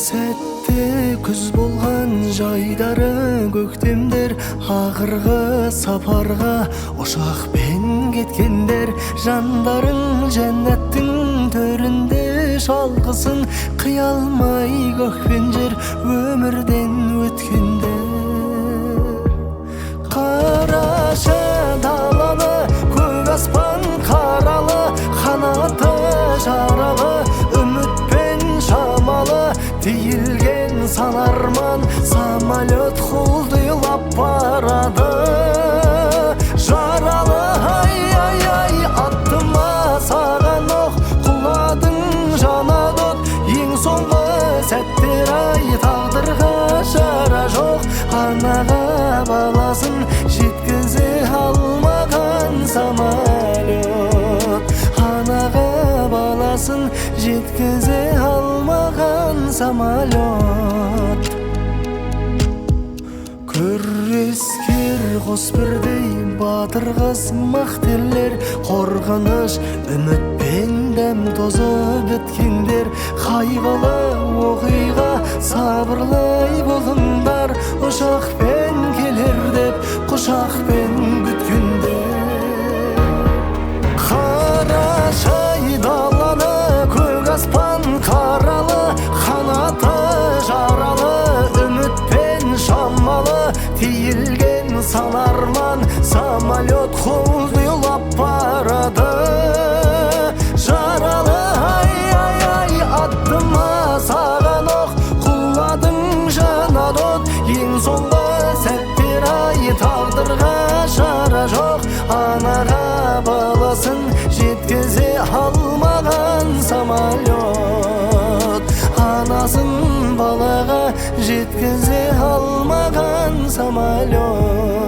сәтте күз болған жайдары көктемдер, ақырғы сапарға ұшақпен кеткендер. Жандарың жәннаттың төрінде шалқысын, қия алмай көк пен жер өмірден өткендер. Қараша даланы көк аспан қаралы, қанаты жаралы, үмітпен шамалы, тиілген сан арман, самолет құлдилап барады. Жаралы ай-ай-ай, аттыма саған оқ, құладың жанат от. Ең соңғы сәттер ай, тағдырға шара жоқ. Анаға баласын жеткізе алмаған самолет, анаға баласын жеткізе алмаған самолет. Күрескер қос бірдей батыр қыз мақтерлер, қорғаныш үмітпен дәм тозып біткендер. Қайғылы оқиға сабырлай болыңдар, ұшақпен келер деп құшақпен күткендер. Қарашай даланы көк аспан қаралы, қанаты жаралы, үмітпен шамалы, тиілген сан арман, самолет құлдилап барады. Жаралы ай-ай-ай, аттыма саған оқ, құладың жанат от. Ең соңғы сәттер ай, тағдырға шара жоқ. Анаға баласын жеткізе алмаған самолет, анасын балаға жеткізе алмаған самолет.